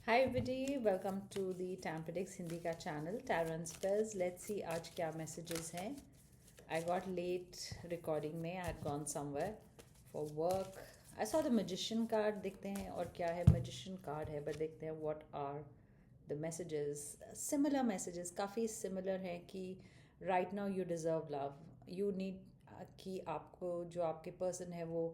Hi everybody, welcome to the टैम्पडिक्स हिंदी का channel टैरन स्पेल्स। लेट्स सी आज क्या मैसेजेस हैं। आई गॉट लेट रिकॉर्डिंग में, I had gone somewhere for work. I saw the magician card, देखते हैं और क्या है। मैजिशियन कार्ड है, बट देखते हैं what are the messages. Similar messages, काफ़ी सिमिलर हैं कि right now you deserve love, you need कि आपको जो आपके पर्सन है वो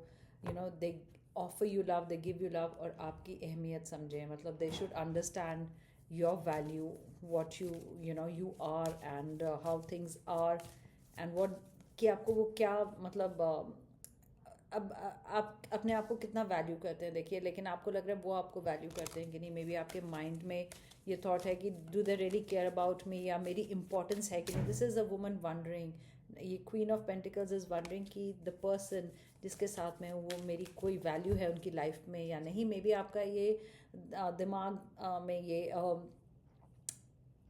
they offer you love, they give you love और आपकी अहमियत समझें। मतलब they should understand your value, what you are and how things are and what, कि आपको वो क्या मतलब अब आप अपने आप को कितना वैल्यू करते हैं देखिए। लेकिन आपको लग रहा है वो आपको वैल्यू करते हैं कि नहीं। मे बी आपके माइंड में ये थॉट है कि do they really care about me, या मेरी इंपॉर्टेंस है कि नहीं। This is a woman wondering, ये queen of pentacles is wondering कि द पर्सन जिसके साथ में वो मेरी कोई वैल्यू है उनकी लाइफ में या नहीं। मे बी आपका ये दिमाग में ये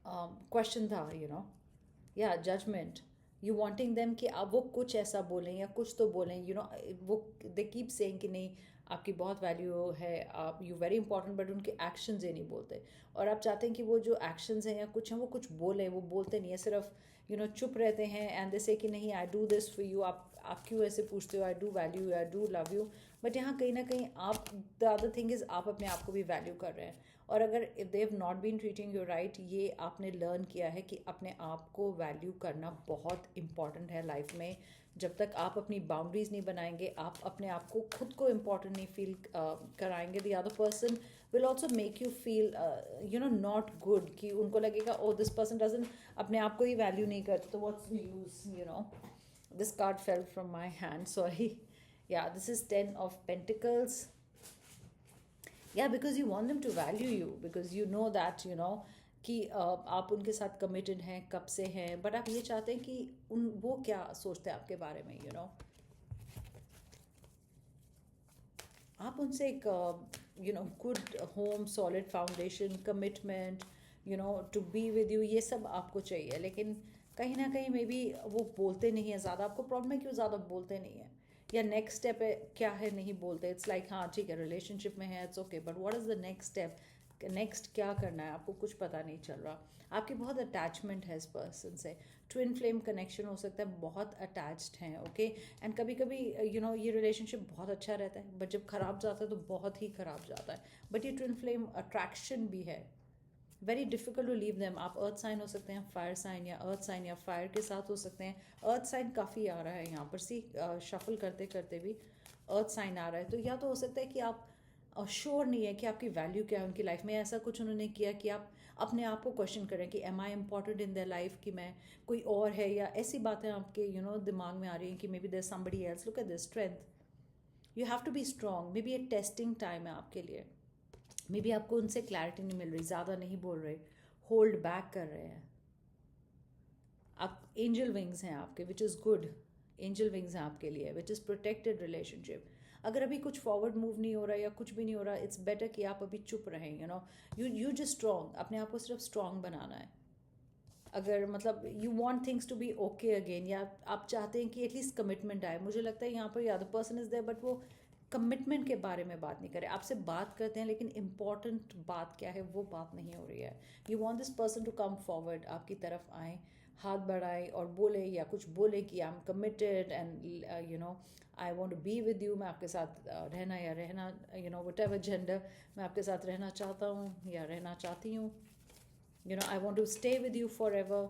क्वेश्चन था, या जजमेंट, यू वांटिंग देम कि आप वो कुछ ऐसा बोलें या कुछ तो बोलें, वो दे कीप सेइंग कि नहीं आपकी बहुत वैल्यू है, आप यू वेरी इंपॉर्टेंट, बट उनके एक्शंस ये नहीं बोलते। और आप चाहते हैं कि वो जो एक्शंस हैं या कुछ हैं वो कुछ बोलें, वो बोलते नहीं है, सिर्फ चुप रहते हैं। एंड दे से कि नहीं I do this for you, आप क्यों ऐसे पूछते हो, I do value, I do love you. But यहाँ कहीं ना कहीं आप, द अदर थिंग इज़, आप अपने आप को भी वैल्यू कर रहे हैं। और अगर if they have not been treating you right, ये आपने लर्न किया है कि अपने आप को वैल्यू करना बहुत इंपॉर्टेंट है लाइफ में। जब तक आप अपनी बाउंड्रीज नहीं बनाएंगे, आप अपने आप को खुद को इम्पॉर्टेंट नहीं फील कराएंगे, the other person will also make you feel not good, कि उनको लगेगा ओ दिस पर्सन डजन अपने आप को ही वैल्यू नहीं करते, तो what's use. This card fell from my hand, sorry. या दिस इज 10 of Pentacles. या because you want them to value you, because you know that कि आप उनके साथ कमिटेड हैं, कब से हैं, बट आप ये चाहते हैं कि वो क्या सोचते हैं आपके बारे में। आप उनसे एक good home, solid foundation, commitment, to be with you, ये सब आपको चाहिए। लेकिन कहीं ना कहीं मे बी वो बोलते नहीं है ज़्यादा। आपको प्रॉब्लम है कि वो ज़्यादा बोलते नहीं है, या नेक्स्ट स्टेप है क्या है, नहीं बोलते। इट्स लाइक हाँ ठीक है, रिलेशनशिप में है, it's okay, but what is the next step, next क्या करना है, आपको कुछ पता नहीं चल रहा। आपकी बहुत अटैचमेंट है इस पर्सन से, ट्विन फ्लेम कनेक्शन हो सकता है, बहुत अटैच्ड हैं, ओके। एंड कभी कभी ये रिलेशनशिप बहुत अच्छा रहता है, बट जब खराब जाता है तो बहुत ही खराब जाता है। बट ये ट्विन फ्लेम अट्रैक्शन भी है, very difficult to leave them. आप अर्थ साइन हो सकते हैं, फायर साइन, या अर्थ साइन या फायर के साथ हो सकते हैं। अर्थ साइन काफ़ी आ रहा है यहाँ पर, सी शफल करते करते भी अर्थ साइन आ रहा है। तो या तो हो सकता है कि आप श्योर नहीं है कि आपकी वैल्यू क्या है उनकी लाइफ में, ऐसा कुछ उन्होंने किया कि आप अपने आप को क्वेश्चन करें कि am I important in their life, कि मैं कोई और है, या ऐसी बातें आपके दिमाग में आ रही हैं कि maybe there somebody else. Look at this strength, you have to be strong. Maybe एक टेस्टिंग टाइम है आपके लिए। मे बी आपको उनसे क्लैरिटी नहीं मिल रही, ज़्यादा नहीं बोल रहे, होल्ड बैक कर रहे हैं। आप एंजल विंग्स हैं आपके, which is good. Angel wings हैं आपके लिए, विच इज़ प्रोटेक्टेड रिलेशनशिप। अगर अभी कुछ फॉरवर्ड मूव नहीं हो रहा या कुछ भी नहीं हो रहा, इट्स बेटर कि आप अभी चुप रहें। यू जस्ट स्ट्रॉन्ग, अपने आप को सिर्फ स्ट्रॉन्ग बनाना है। अगर मतलब you want things to be okay again, या आप चाहते हैं कि एटलीस्ट कमिटमेंट आए। मुझे लगता है यहाँ पर या the person is there, but वो कमिटमेंट के बारे में बात नहीं करे, आपसे बात करते हैं लेकिन इंपॉर्टेंट बात क्या है वो बात नहीं हो रही है। You want this person to come forward, आपकी तरफ आए, हाथ बढ़ाए और बोले, या कुछ बोले कि I am committed and I want to be with you, मैं आपके साथ रहना या रहना, वट एवर जेंडर, मैं आपके साथ रहना चाहता हूँ या रहना चाहती हूँ, I want to stay with you forever.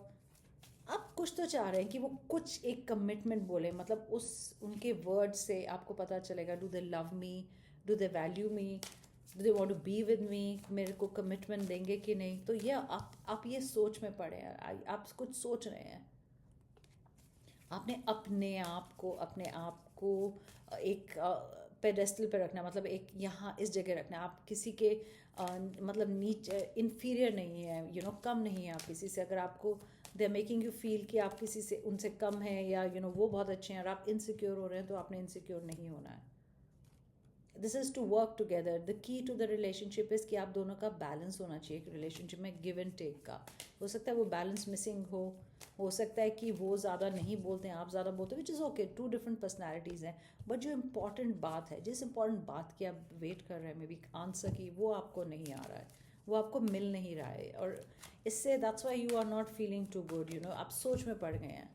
आप कुछ तो चाह रहे हैं कि वो कुछ एक कमिटमेंट बोले, मतलब उस उनके वर्ड से आपको पता चलेगा, do they love me, do they value me, do they want to be with me, मेरे को कमिटमेंट देंगे कि नहीं। तो ये आप ये सोच में पड़े हैं, आप कुछ सोच रहे हैं। आपने अपने आप को एक पेडेस्टल पे रखना, मतलब एक यहाँ इस जगह रखना। आप किसी के मतलब नीचे इन्फीरियर नहीं है, कम नहीं है आप किसी से। अगर आपको they are making you feel कि आप किसी से उनसे कम है, या वो बहुत अच्छे हैं और आप इनसिक्योर हो रहे हैं, तो आपने इनसिक्योर नहीं होना है। This is to work together. The key to the relationship is कि आप दोनों का बैलेंस होना चाहिए। एक रिलेशनशिप में गिव एंड टेक का हो सकता है वो बैलेंस मिसिंग हो सकता है कि वो ज़्यादा नहीं बोलते हैं, आप ज़्यादा बोलते हैं, which is okay, two different personalities हैं। बट जो इंपॉर्टेंट बात है, जिस इंपॉर्टेंट बात की आप वेट कर रहे हैं, मे बी आंसर की, वो आपको नहीं आ रहा है, वो आपको मिल नहीं रहा है, और इससे that's why you are not feeling too good, आप सोच में पड़ गए हैं.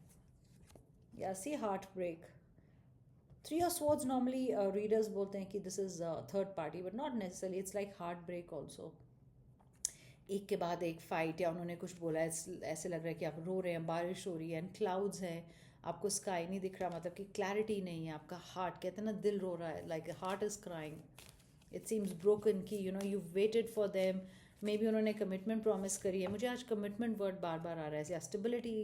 या see heart break. Three of swords normally readers बोलते हैं कि this is third party, but not necessarily. It's like heart break also. एक के बाद एक फाइट, या उन्होंने कुछ बोला, ऐसे लग रहा है कि आप रो रहे हैं, बारिश हो रही है एंड क्लाउड्स हैं, आपको स्काई नहीं दिख रहा, मतलब कि क्लैरिटी नहीं है. आपका हार्ट, कहते हैं ना, दिल रो रहा है, like heart is crying. It seems broken कि you waited for them. Maybe उन्होंने कमिटमेंट प्रॉमिस करी है. मुझे आज कमिटमेंट वर्ड बार बार आ रहा है, या स्टेबिलिटी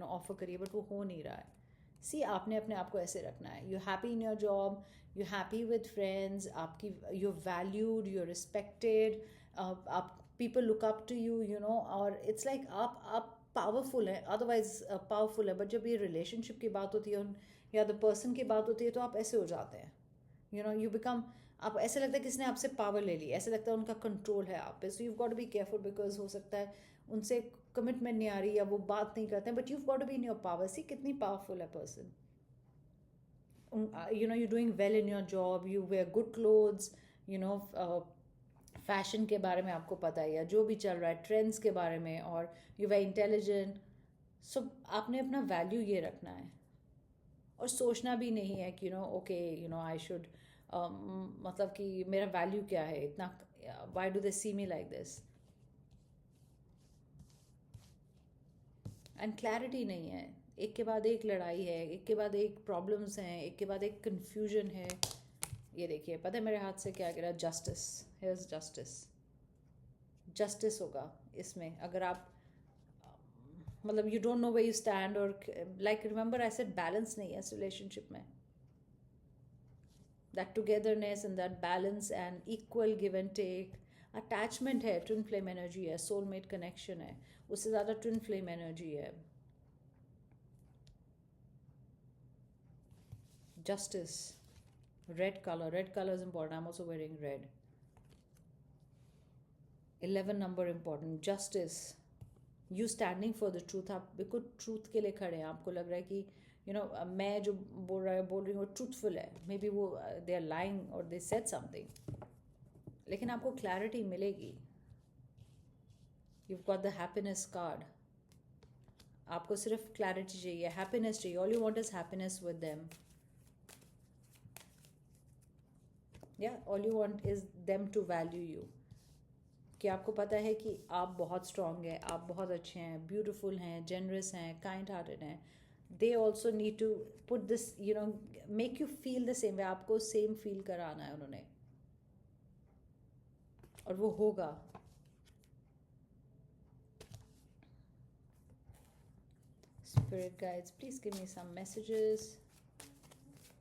ऑफर करिए, बट वो हो नहीं रहा है. सी, आपने अपने आप को ऐसे रखना है. You happy in your job, you happy with friends, आपकी यू वैल्यूड, यू रिस्पेक्टेड, आप people look up to you, और इट्स लाइक आप पावरफुल है, अदरवाइज पावरफुल है. बट जब ये रिलेशनशिप की बात होती है या द पर्सन की बात होती है, तो आप ऐसे हो जाते हैं. यू बिकम, आप ऐसे लगता है किसने आपसे पावर ले ली, ऐसे लगता है उनका कंट्रोल है आप पे. So you got to be careful, because हो सकता है उनसे कमिटमेंट नहीं आ रही, या वो बात नहीं करते हैं, but you got to be in your power. See कितनी पावरफुल है person. You doing well in your job, you wear good clothes, fashion के बारे में आपको पता है, या जो भी चल रहा है ट्रेंड्स के बारे में, और यू वेर इंटेलिजेंट. सो आपने अपना वैल्यू ये रखना है, और सोचना भी नहीं है कि ओके, आई शुड, मतलब कि मेरा वैल्यू क्या है इतना, why do they see me like this. And clarity नहीं है. एक के बाद एक लड़ाई है, एक के बाद एक प्रॉब्लम्स हैं, एक के बाद एक कन्फ्यूजन है. ये देखिए, पता है मेरे हाथ से क्या गिरा? जस्टिस. Here's justice. जस्टिस होगा इसमें, अगर आप, मतलब you don't know way you stand, और like remember I said balance नहीं है इस रिलेशनशिप में. That togetherness and that balance and equal give and take. Attachment है, ट्विन फ्लेम एनर्जी है, सोलमेट कनेक्शन है, उससे ज़्यादा ट्विन फ्लेम एनर्जी है. Justice. Red color. Red color is important. I'm also wearing red. 11 number important. Justice. You standing for the truth. आप बिल्कुल truth के लिए खड़े हैं. आपको लग रहा है कि मैं जो बोल रही हूँ वो ट्रूथफुल है. मे बी वो दे आर लाइंग और दे सेड समथिंग, लेकिन आपको क्लैरिटी मिलेगी. you've got the happiness card. आपको सिर्फ क्लैरिटी चाहिए, हैप्पीनेस चाहिए. All you want is happiness with them. All you want is them to value you. कि आपको पता है कि आप बहुत स्ट्रांग हैं, आप बहुत अच्छे हैं, ब्यूटीफुल हैं, जेनरस हैं, काइंड हार्टेड हैं. They also need to put this, make you feel the same way. आपको सेम फील कराना है उन्होंने, और वो होगा. Spirit guides, please give me some messages.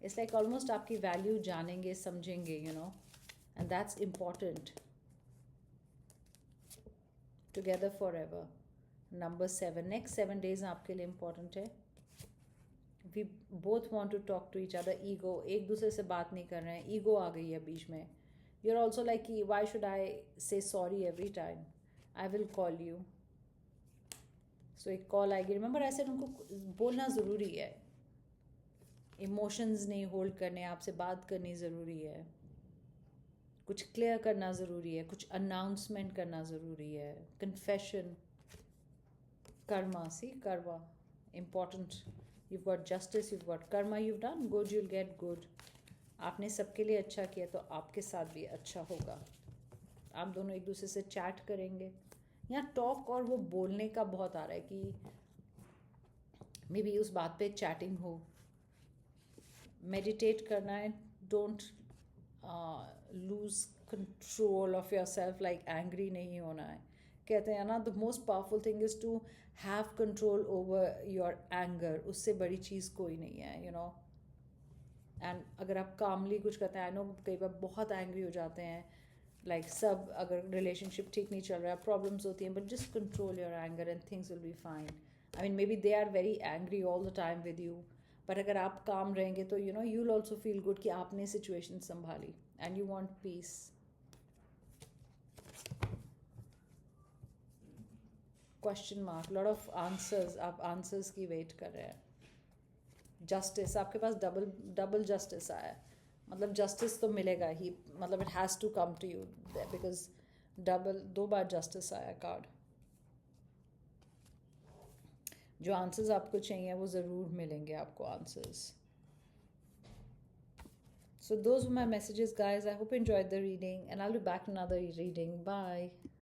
It's like almost आपकी वैल्यू जानेंगे, समझेंगे, and that's important. Together forever. Number 7. Next 7 days आपके लिए important है. We both want to talk to each other. Ego, एक दूसरे से बात नहीं कर रहे हैं. ईगो आ गई है बीच में. You're also like, why should I say sorry every time? I will call you. So एक कॉल आएगी. रिमेंबर, ऐसे उनको बोलना ज़रूरी है. इमोशंस नहीं होल्ड करने, आपसे बात करनी ज़रूरी है, कुछ क्लियर करना ज़रूरी है, कुछ अनाउंसमेंट करना ज़रूरी है. Confession. Karma. See, karma important. you've got justice, you've got karma. you've done good, you'll get good. आपने सबके लिए अच्छा किया, तो आपके साथ भी अच्छा होगा. आप दोनों एक दूसरे से चैट करेंगे. यहाँ टॉक और वो बोलने का बहुत आ रहा है कि मे बी उस बात पे चैटिंग हो. मेडिटेट करना है. Don't lose control of your self. Like angry नहीं होना है. कहते हैं ना, the most powerful thing is to have control over your anger. उससे बड़ी चीज़ कोई नहीं है. एंड अगर आप कामली कुछ करते हैं, आई नो कई बार बहुत एंग्री हो जाते हैं, लाइक सब, अगर रिलेशनशिप ठीक नहीं चल रहा है, प्रॉब्लम्स होती हैं, but just control your anger and things will be fine. I mean, maybe they are very angry all the time with you, but अगर आप काम रहेंगे तो you will also feel good कि आपने situation संभाली, and you want peace. Question mark. Lot of answers. आप answers की wait कर रहे हैं. जस्टिस. आपके पास डबल जस्टिस आया है. मतलब जस्टिस तो मिलेगा ही, मतलब it has to come to you, because double 2 बार जस्टिस आया कार्ड। जो आंसर्स आपको चाहिए वो ज़रूर मिलेंगे आपको answers. So those were my messages, guys. I hope you enjoyed the reading, and I'll be back in another reading. Bye.